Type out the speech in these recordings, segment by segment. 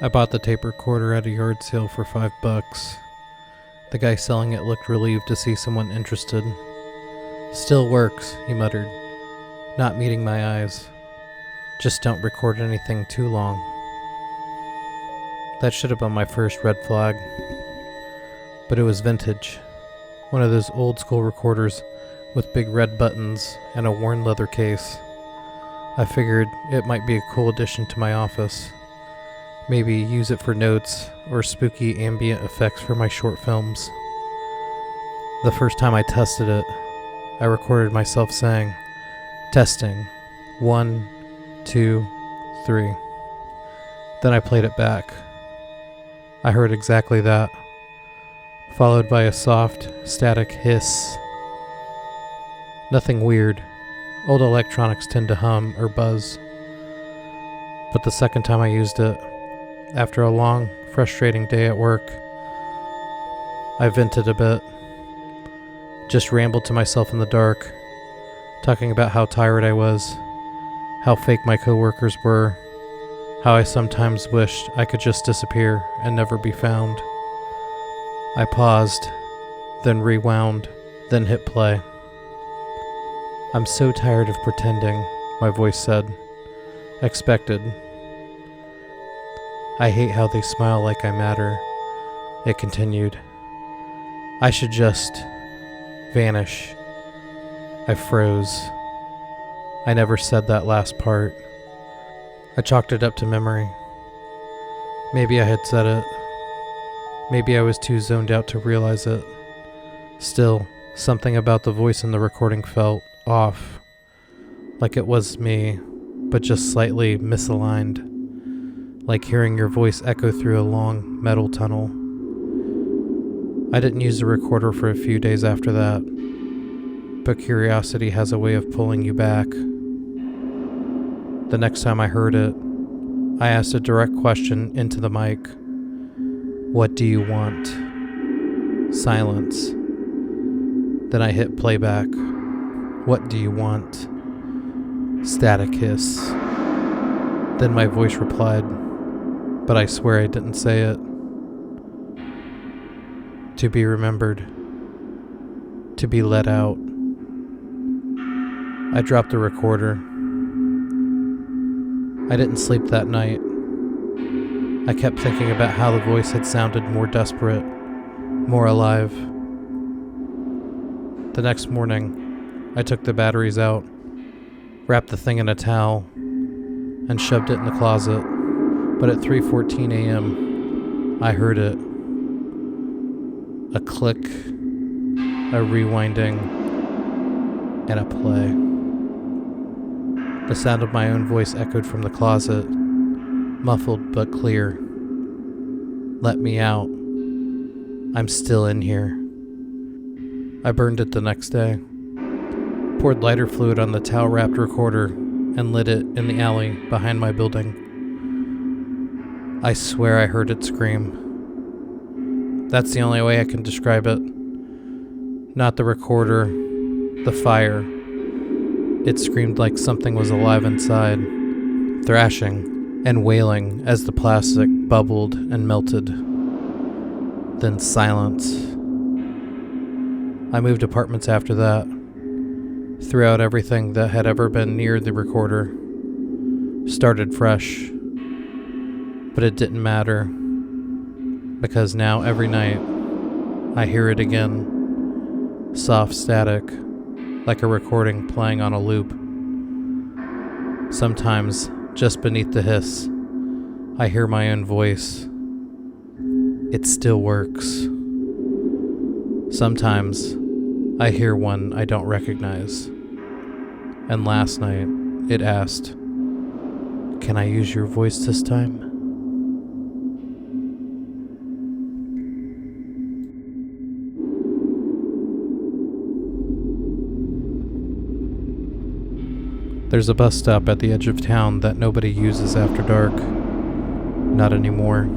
I bought the tape recorder at a yard sale for $5. The guy selling it looked relieved to see someone interested. "Still works," he muttered, not meeting my eyes. "Just don't record anything too long." That should have been my first red flag. But it was vintage. One of those old school recorders with big red buttons and a worn leather case. I figured it might be a cool addition to my office. Maybe use it for notes or spooky ambient effects for my short films. The first time I tested it, I recorded myself saying, "Testing, 1, 2, 3. Then I played it back. I heard exactly that, followed by a soft, static hiss. Nothing weird. Old electronics tend to hum or buzz. But the second time I used it, after a long, frustrating day at work, I vented a bit. Just rambled to myself in the dark, talking about how tired I was, how fake my coworkers were, how I sometimes wished I could just disappear and never be found. I paused, then rewound, then hit play. "I'm so tired of pretending," my voice said. "Expected. I hate how they smile like I matter," it continued. "I should just vanish." I froze. I never said that last part. I chalked it up to memory. Maybe I had said it. Maybe I was too zoned out to realize it. Still, something about the voice in the recording felt off. Like it was me, but just slightly misaligned. Like hearing your voice echo through a long metal tunnel. I didn't use the recorder for a few days after that, but curiosity has a way of pulling you back. The next time I heard it, I asked a direct question into the mic. "What do you want?" Silence. Then I hit playback. "What do you want?" Static hiss. Then my voice replied, but I swear I didn't say it. To be remembered. To be let out. I dropped the recorder. I didn't sleep that night. I kept thinking about how the voice had sounded more desperate, more alive. The next morning, I took the batteries out, wrapped the thing in a towel, and shoved it in the closet. But at 3:14 a.m., I heard it. A click, a rewinding, and a play. The sound of my own voice echoed from the closet, muffled but clear. "Let me out. I'm still in here." I burned it the next day. Poured lighter fluid on the towel-wrapped recorder and lit it in the alley behind my building. I swear I heard it scream. That's the only way I can describe it. Not the recorder, the fire. It screamed like something was alive inside, thrashing and wailing as the plastic bubbled and melted. Then silence. I moved apartments after that. Threw out everything that had ever been near the recorder. Started fresh. But it didn't matter. Because now every night, I hear it again. Soft static, like a recording playing on a loop. Sometimes, just beneath the hiss, I hear my own voice. It still works. Sometimes, I hear one I don't recognize. And last night, it asked, "Can I use your voice this time?" There's a bus stop at the edge of town that nobody uses after dark. Not anymore.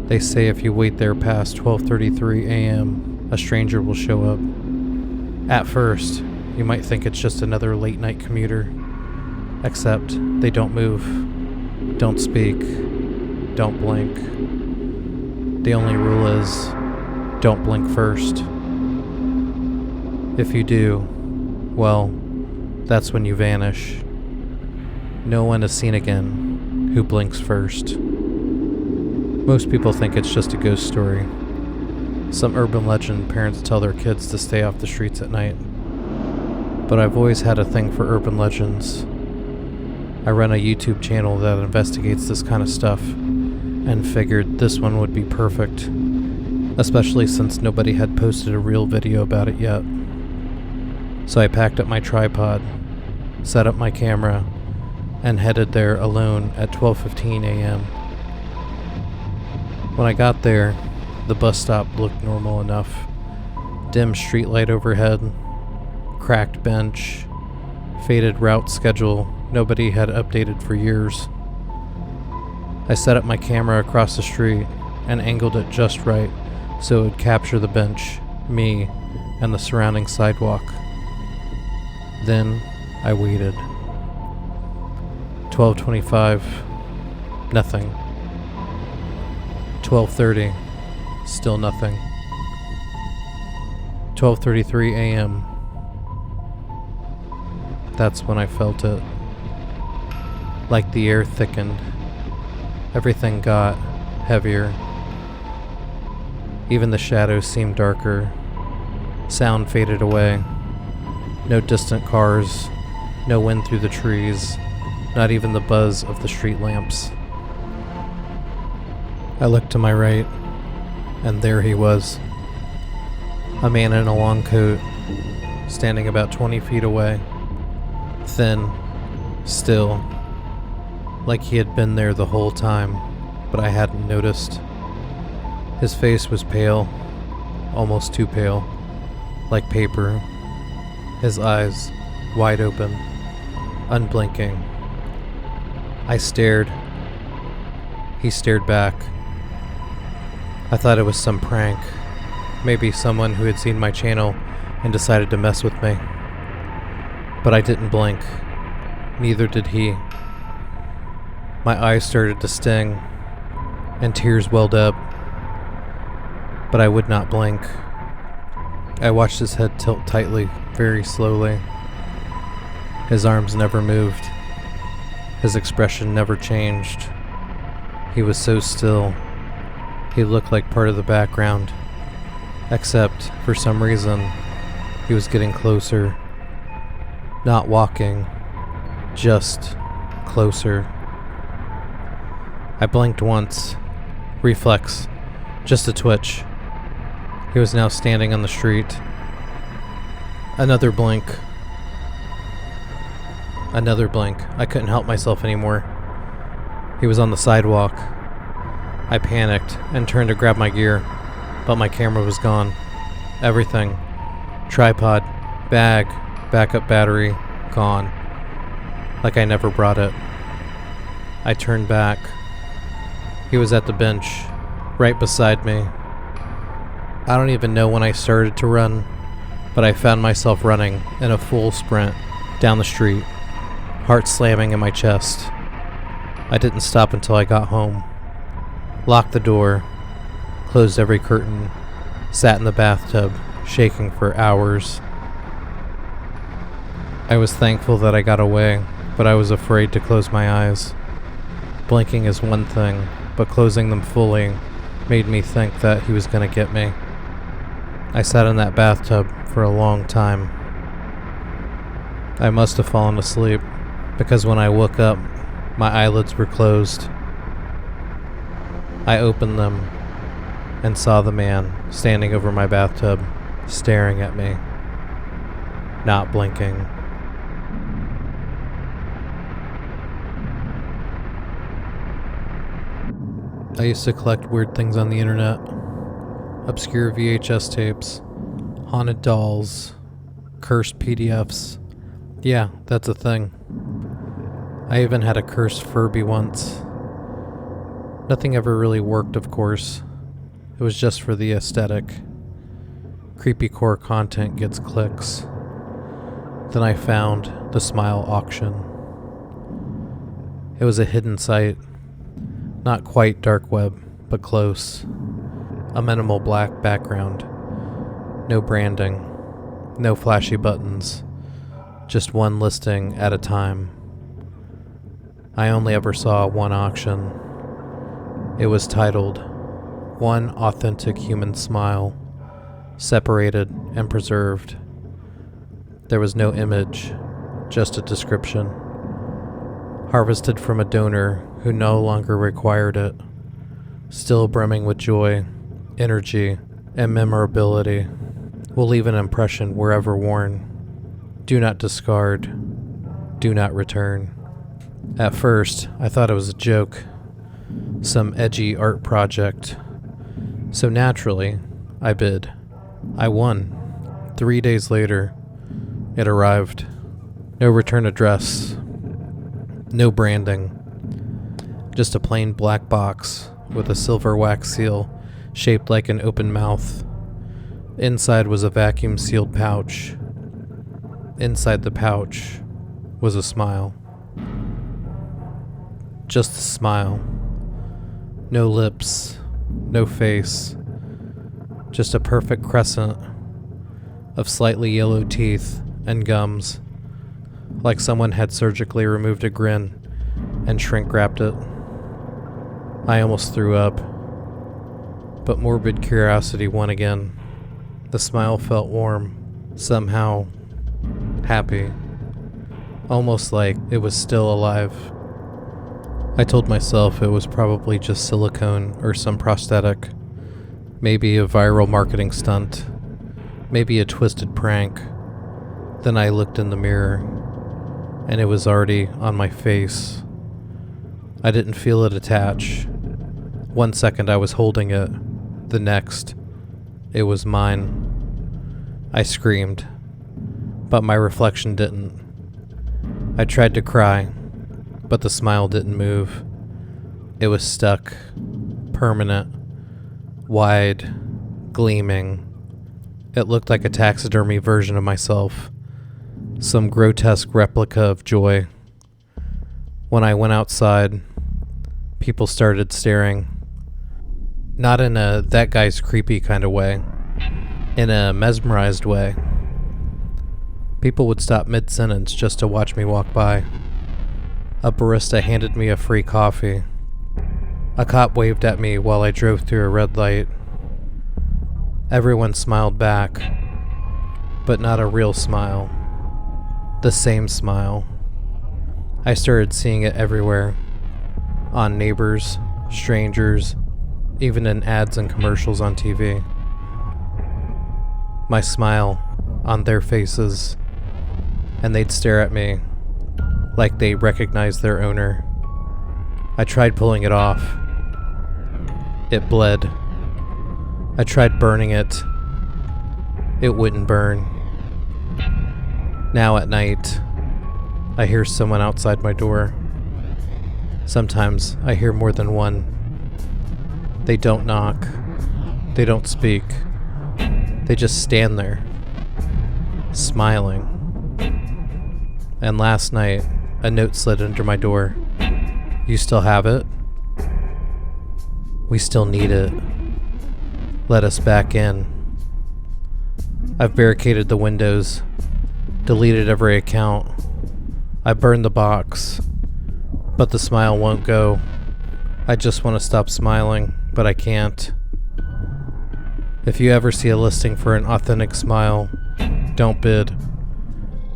They say if you wait there past 12:33 a.m., a stranger will show up. At first, you might think it's just another late-night commuter. Except they don't move, don't speak, don't blink. The only rule is, don't blink first. If you do, well, that's when you vanish. No one is seen again who blinks first. Most people think it's just a ghost story. Some urban legend parents tell their kids to stay off the streets at night. But I've always had a thing for urban legends. I run a YouTube channel that investigates this kind of stuff, and figured this one would be perfect, especially since nobody had posted a real video about it yet. So I packed up my tripod, set up my camera, and headed there alone at 12:15 a.m. When I got there, the bus stop looked normal enough. Dim streetlight overhead, cracked bench, faded route schedule nobody had updated for years. I set up my camera across the street and angled it just right so it would capture the bench, me, and the surrounding sidewalk. Then I waited. 12:25, nothing. 12:30, still nothing. 12:33 a.m. That's when I felt it. Like the air thickened. Everything got heavier. Even the shadows seemed darker. Sound faded away. No distant cars. No wind through the trees. Not even the buzz of the street lamps. I looked to my right, and there he was. A man in a long coat, standing about 20 feet away. Thin, still, like he had been there the whole time, but I hadn't noticed. His face was pale, almost too pale, like paper. His eyes wide open, unblinking. I stared. He stared back. I thought it was some prank. Maybe someone who had seen my channel and decided to mess with me. But I didn't blink. Neither did he. My eyes started to sting, and tears welled up. But I would not blink. I watched his head tilt tightly, very slowly. His arms never moved. His expression never changed. He was so still. He looked like part of the background. Except, for some reason, he was getting closer. Not walking, just closer. I blinked once. Reflex. Just a twitch. He was now standing on the street. Another blink. Another blink. I couldn't help myself anymore. He was on the sidewalk. I panicked and turned to grab my gear, but my camera was gone. Everything. Tripod, bag, backup battery, gone. Like I never brought it. I turned back. He was at the bench, right beside me. I don't even know when I started to run, but I found myself running in a full sprint down the street, heart slamming in my chest. I didn't stop until I got home. Locked the door, closed every curtain, sat in the bathtub, shaking for hours. I was thankful that I got away, but I was afraid to close my eyes. Blinking is one thing, but closing them fully made me think that he was going to get me. I sat in that bathtub for a long time. I must have fallen asleep, because when I woke up, my eyelids were closed. I opened them and saw the man standing over my bathtub, staring at me, not blinking. I used to collect weird things on the internet. Obscure VHS tapes, haunted dolls, cursed PDFs. Yeah, that's a thing. I even had a cursed Furby once. Nothing ever really worked, of course. It was just for the aesthetic. Creepycore content gets clicks. Then I found the Smile auction. It was a hidden site. Not quite dark web, but close. A minimal black background. No branding. No flashy buttons. Just one listing at a time. I only ever saw one auction. It was titled, "One Authentic Human Smile, Separated and Preserved." There was no image, just a description. Harvested from a donor who no longer required it. Still brimming with joy, energy, and memorability. Will leave an impression wherever worn. Do not discard. Do not return. At first, I thought it was a joke. Some edgy art project. So naturally, I bid. I won. 3 days later, it arrived. No return address. No branding. Just a plain black box with a silver wax seal shaped like an open mouth. Inside was a vacuum-sealed pouch. Inside the pouch was a smile. Just a smile. No lips, no face. Just a perfect crescent of slightly yellow teeth and gums, like someone had surgically removed a grin and shrink-wrapped it. I almost threw up, but morbid curiosity won again. The smile felt warm, somehow happy, almost like it was still alive. I told myself it was probably just silicone or some prosthetic, maybe a viral marketing stunt, maybe a twisted prank. Then I looked in the mirror, and it was already on my face. I didn't feel it attach. 1 second I was holding it, the next, it was mine. I screamed, but my reflection didn't. I tried to cry, but the smile didn't move. It was stuck, permanent, wide, gleaming. It looked like a taxidermy version of myself, some grotesque replica of joy. When I went outside, people started staring. Not in a "that guy's creepy" kind of way, in a mesmerized way. People would stop mid-sentence just to watch me walk by. A barista handed me a free coffee. A cop waved at me while I drove through a red light. Everyone smiled back, but not a real smile. The same smile. I started seeing it everywhere. On neighbors, strangers, even in ads and commercials on TV. My smile on their faces, and they'd stare at me like they recognized their owner. I tried pulling it off. It bled. I tried burning it. It wouldn't burn. Now at night, I hear someone outside my door. Sometimes I hear more than one. They don't knock. They don't speak. They just stand there, smiling. And last night, a note slid under my door. "You still have it? We still need it. Let us back in." I've barricaded the windows, deleted every account. I burned the box, but the smile won't go. I just want to stop smiling, but I can't. If you ever see a listing for an authentic smile, don't bid,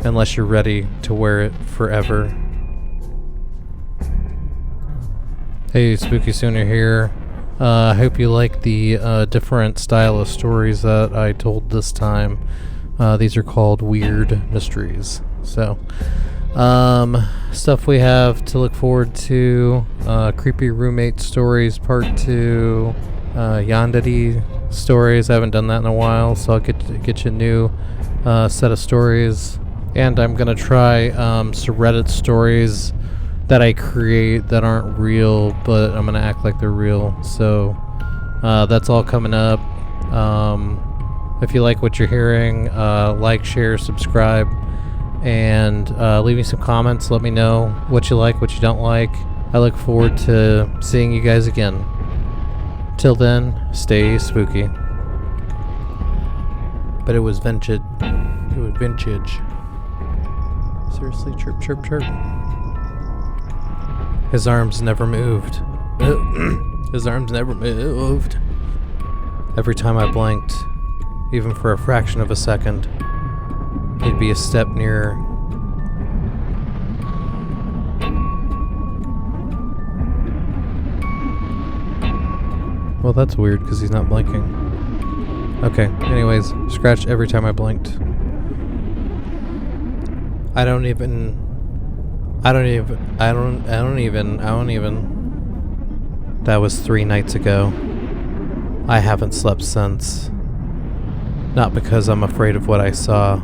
unless you're ready to wear it forever. Hey, Spooky Sooner here. I hope you like the different style of stories that I told this time. These are called Weird Mysteries. So, stuff we have to look forward to: Creepy Roommate Stories Part 2, Yandere Stories. I haven't done that in a while, so I'll get you a new set of stories. And I'm gonna try some Reddit stories that I create that aren't real, but I'm gonna act like they're real. So that's all coming up. If you like what you're hearing, like, share, subscribe, and leave me some comments. Let me know what you like, what you don't like. I look forward to seeing you guys again. Till then, stay spooky. But it was vintage. It was vintage. Seriously, chirp, chirp, chirp. His arms never moved. His arms never moved. Every time I blinked, even for a fraction of a second, he'd be a step nearer. Well, that's weird because he's not blinking. Okay, anyways, scratch every time I blinked. I don't even. That was 3 nights ago. I haven't slept since. Not because I'm afraid of what I saw,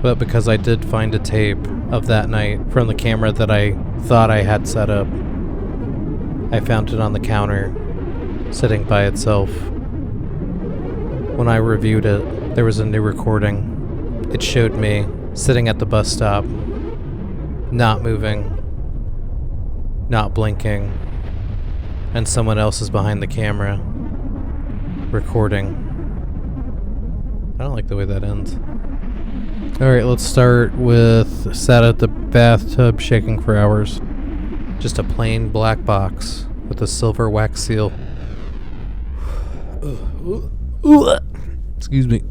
but because I did find a tape of that night from the camera that I thought I had set up. I found it on the counter, sitting by itself. When I reviewed it, there was a new recording. It showed me sitting at the bus stop, not moving, not blinking, and someone else is behind the camera, recording. I don't like the way that ends. Alright, let's start with sat at the bathtub shaking for hours. Just a plain black box with a silver wax seal. Excuse me.